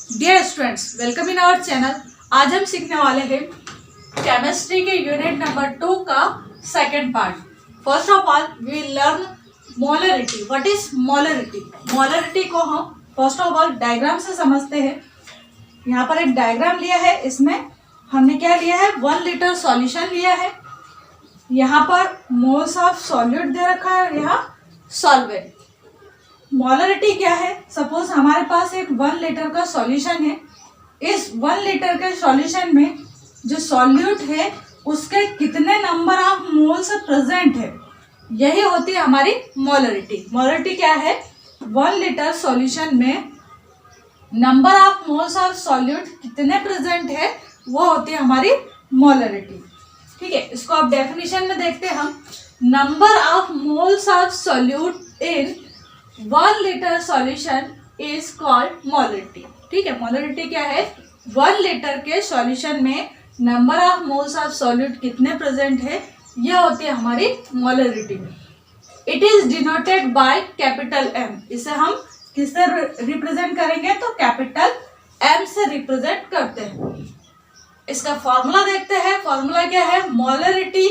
Dear students, welcome in our channel. आज हम सीखने वाले हैं केमिस्ट्री के यूनिट नंबर 2 का second part. First of all we learn molarity. What is molarity? Molarity को हम फर्स्ट ऑफ ऑल डायग्राम से समझते हैं। यहाँ पर एक डायग्राम लिया है, इसमें हमने क्या लिया है, 1 लीटर सॉल्यूशन लिया है। यहाँ पर मोल्स ऑफ सॉल्यूट दे रखा है, यहाँ सॉल्वेंट। मोलरिटी क्या है? सपोज हमारे पास एक 1 लीटर का सॉल्यूशन है। इस 1 लीटर के सॉल्यूशन में जो सॉल्यूट है उसके कितने नंबर ऑफ मोल्स प्रेजेंट है, यही होती है हमारी मोलरिटी। मोलरिटी क्या है? 1 लीटर सॉल्यूशन में number of moles of solute कितने प्रेजेंट है, वो होती है हमारी मोलरिटी। ठीक है, इसको आप डेफिनेशन में देखते हैं हम। Number of moles of solute in 1 litre solution is called molarity. ठीक है, मोलरिटी क्या है? 1 लीटर के सॉल्यूशन में number of moles of solute कितने प्रेजेंट है, यह होती है हमारी molarity. It is denoted by capital M. इसे हम किससे रिप्रेजेंट करेंगे? तो कैपिटल एम से रिप्रेजेंट करते हैं। इसका फॉर्मूला देखते हैं। फॉर्मूला क्या है? Molarity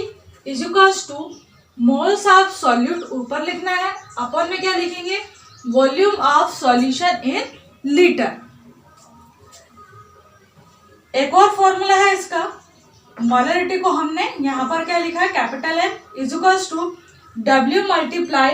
is equals two moles of solute ऊपर लिखना है, अपन में क्या लिखेंगे? Volume of solution in litre. एक और फॉर्मूला है इसका। मोलरिटी को हमने यहाँ पर क्या लिखा है? Capital M is equals to W multiply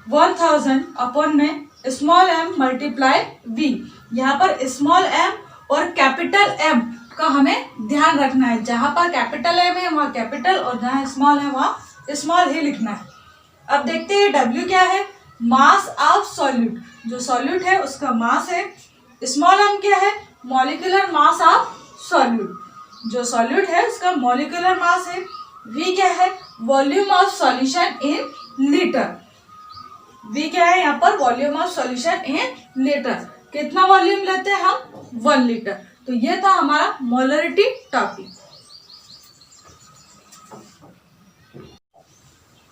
1000 upon में स्मॉल एम मल्टीप्लाई वी। यहाँ पर स्मॉल एम और कैपिटल एम का हमें ध्यान रखना है। जहां पर कैपिटल एम है वहां कैपिटल, और जहां स्मॉल है वहां स्मॉल ही लिखना है। अब देखते हैं W क्या है? मास ऑफ सॉल्यूट। जो सॉल्यूट है उसका मास है। स्मॉल m क्या है? Molecular mass of solute. जो सॉल्यूट है उसका मॉलिक्यूलर मास है। V क्या है? Volume of solution in litre. V क्या है यहाँ पर? Volume of solution in litre. कितना वॉल्यूम लेते हैं हम? 1 लीटर। तो ये था हमारा मोलरिटी टॉपिक।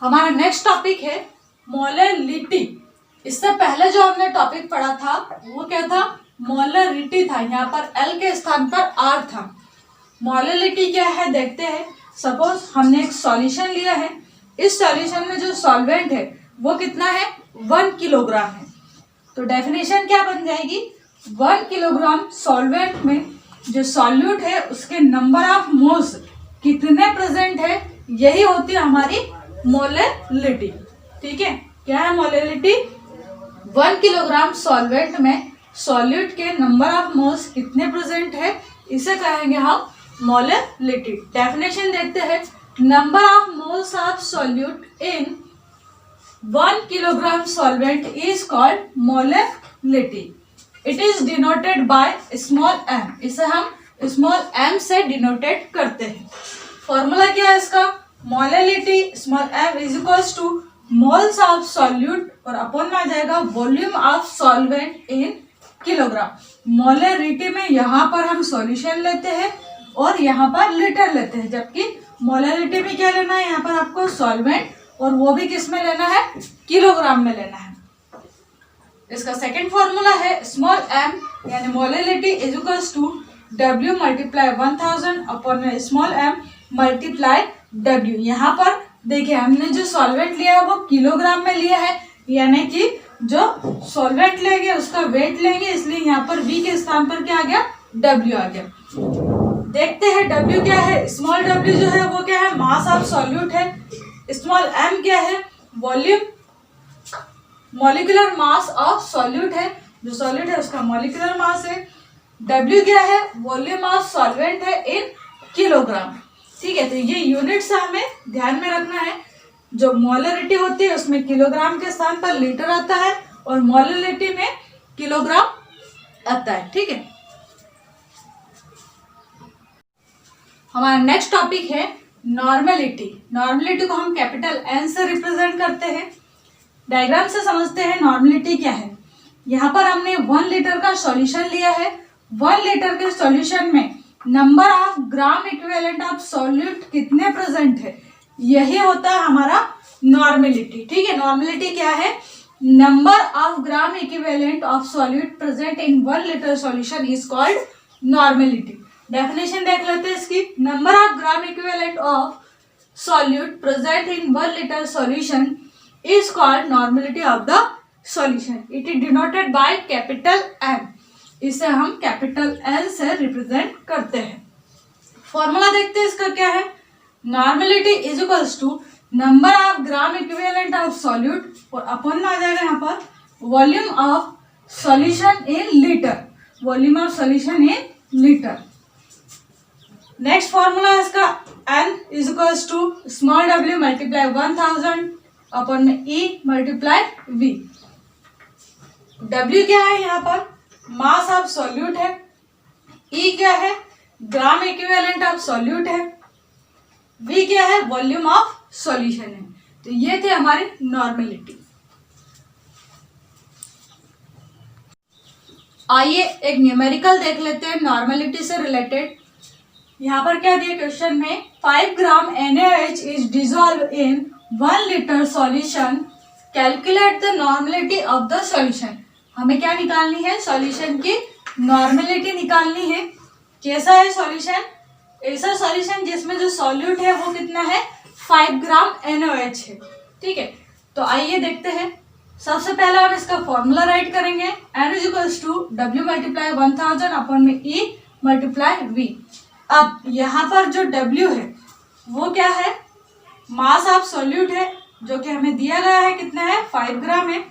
हमारा नेक्स्ट टॉपिक है मोलरिटी। इससे पहले जो हमने टॉपिक पढ़ा था वो क्या था? मोलरिटी था। यहाँ पर L के स्थान पर R था। मोलरिटी क्या है देखते हैं। सपोज हमने एक सॉल्यूशन लिया है। इस सॉल्यूशन में जो सॉल्वेंट है वो कितना है? 1 किलोग्राम है। तो डेफिनेशन क्या बन जाएगी? 1 किलोग्राम सॉल्वेंट में जो सॉल्यूट है उसके नंबर ऑफ मोल्स कितने प्रेजेंट है, यही होती है हमारी मोलरिटी। ठीक है, क्या है मोलरिटी? 1 किलोग्राम सॉल्वेंट में सॉल्यूट के नंबर ऑफ मोल्स कितने प्रेजेंट है, इसे कहेंगे हम मोलरिटी। डेफिनेशन देखते हैं। Number of moles of solute in 1 kilogram solvent is called molarity. It is denoted by small m। इसे हम स्मॉल m से डिनोटेड करते हैं। फॉर्मूला क्या है इसका? Molarity small m is equals two moles of solute और अपन में आ जाएगा volume of solvent in kilogram. Molarity में यहाँ पर हम सॉल्यूशन लेते हैं और यहाँ पर लीटर लेते हैं, जबकि मोलरिटी में क्या लेना है? यहाँ पर आपको सॉल्वेंट, और वो भी किस में लेना है? किलोग्राम में लेना है। इसका सेकंड फॉर्मूला है स्मॉल m यानी molarity is equals to W multiply 1000 upon small m multiply W। यहाँ पर देखिए हमने जो सॉल्वेंट लिया है वो किलोग्राम में लिया है, यानी कि जो सॉल्वेंट लेंगे उसका वेट लेंगे, इसलिए यहाँ पर V के स्थान पर क्या आ गया? W आ गया। देखते हैं W क्या है। स्मॉल w जो है वो क्या है? मास ऑफ सॉल्यूट है। स्मॉल m क्या है? Volume, molecular mass of solute है। जो सॉल्यूट है उसका मॉलिक्यूलर मास है। W क्या है? वॉल्यूम ऑफ सॉल्वेंट है इन किलोग्राम। ठीक है, तो ये यूनिट से हमें ध्यान में रखना है। जो मोलरिटी होती है उसमें किलोग्राम के स्थान पर लीटर आता है और मोलरिटी में किलोग्राम आता है। ठीक है, हमारा नेक्स्ट टॉपिक है नॉर्मेलिटी। नॉर्मेलिटी को हम कैपिटल N से रिप्रेजेंट करते हैं। डायग्राम से समझते हैं नॉर्मेलिटी क्या है। यहाँ पर हमने 1 लीटर का सॉल्यूशन लिया है। 1 लीटर के सॉल्यूशन में number of gram equivalent of solute कितने प्रेजेंट है, यही होता है हमारा नॉर्मेलिटी। ठीक है, नॉर्मेलिटी क्या है? number of gram equivalent of solute present in 1 liter solution is called normality. Definition देख लेते हैं इसकी. number of gram equivalent of solute present in 1 liter solution is called normality of the solution. It is denoted by capital N. इसे हम capital N से represent करते हैं. Formula देखते हैं इसका क्या है. Normality is equals to number of gram equivalent of solute और अपन में आ जाएगा यहाँ पर volume of solution in litre. Volume of solution in litre. Next formula है इसका N is equals to small w multiply 1000 upon में E multiply V. W क्या है यहाँ पर. मास ऑफ सॉल्यूट है. E क्या है. ग्राम इक्विवेलेंट ऑफ सॉल्यूट है. V क्या है. वॉल्यूम ऑफ सॉल्यूशन है. तो ये थे हमारी नॉर्मेलिटी. आइए एक न्यूमेरिकल देख लेते हैं नॉर्मेलिटी से रिलेटेड. यहाँ पर क्या दिया क्वेश्चन में 5 ग्राम NaOH is dissolve in 1 litre solution. Calculate the normality of the solution. हमें क्या निकालनी है. सॉल्यूशन की नॉर्मेलिटी निकालनी है. कैसा है सॉल्यूशन. ऐसा सॉल्यूशन जिसमें जो सॉल्यूट है वो कितना है 5 ग्राम NaOH है. ठीक है. तो आइए देखते हैं. सबसे पहले हम इसका फॉर्मूला राइट करेंगे. N is equals to W multiply 1000 upon में E मल्टीप्लाई V. अब यहाँ पर जो W है वो क्या है. मास ऑफ सॉल्यूट है जो कि हमें दिया गया है कितना है 5 ग्राम है.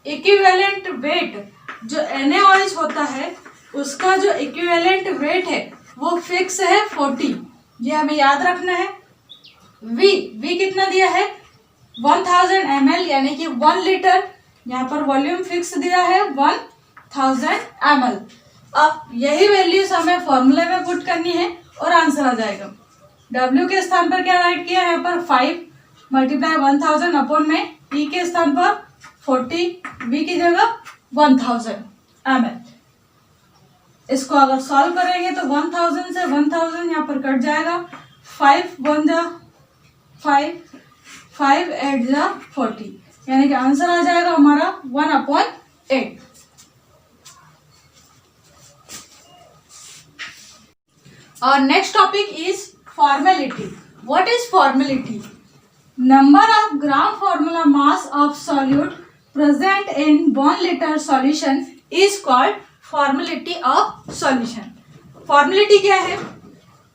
इक्विवेलेंट वेट जो NaOH होता है उसका जो इक्विवेलेंट वेट है वो फिक्स है 40. ये हमें याद रखना है. V कितना दिया है 1000 ml यानी कि 1 लीटर. यहाँ पर वॉल्यूम फिक्स दिया है 1000 ml. अब यही वैल्यूज हमें फॉर्मूले में पुट करनी है और आंसर आ जाएगा. W के स्थान पर क्या राइट किया है यहाँ पर 5 मल्टीप्लाई 1000 अपॉन में E के स्थान पर 40 V की जगह 1000 ml. इसको अगर सॉल्व करेंगे तो 1000 से 1000 यहाँ पर कट जाएगा. 5 1 जा 5 5 8 जा 40 यानी कि आंसर आ जाएगा हमारा 1/8. और next topic is formality. What is formality. Number of gram formula mass of solute present in 1 litre solution is called formality of solution. Formality क्या है.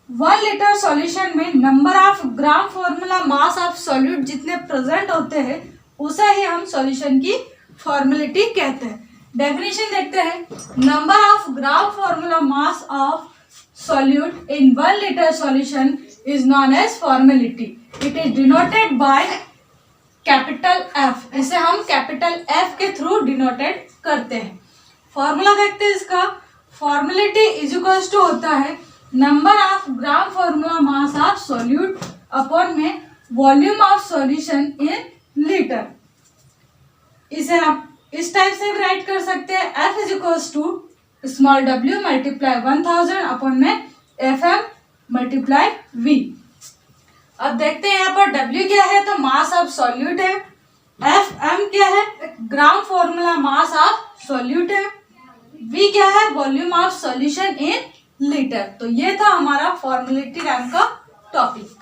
1 लीटर सॉल्यूशन में number of gram formula mass of solute जितने present होते हैं उसे ही हम solution की formality कहते हैं. डेफिनेशन देखते हैं. Number of gram formula mass of solute in 1 litre solution is known as formality. It is denoted by capital F. इसे हम कैपिटल F के थ्रू डिनोटेड करते हैं. फॉर्मूला देखते हैं इसका. फॉर्मेलिटी इज इक्वल्स टू होता है number of gram formula mass of solute upon में volume of solution in litre. इसे हम इस टाइप से भी राइट कर सकते हैं. F is equals to small w multiply 1000 upon में FM मल्टीप्लाई V. अब देखते हैं यहाँ पर W क्या है तो मास ऑफ सॉल्यूट है. FM क्या है ग्राम फॉर्मूला मास ऑफ सॉल्यूट है. V क्या है volume of solution in litre. तो ये था हमारा फॉर्मेलिटी नाम का टॉपिक.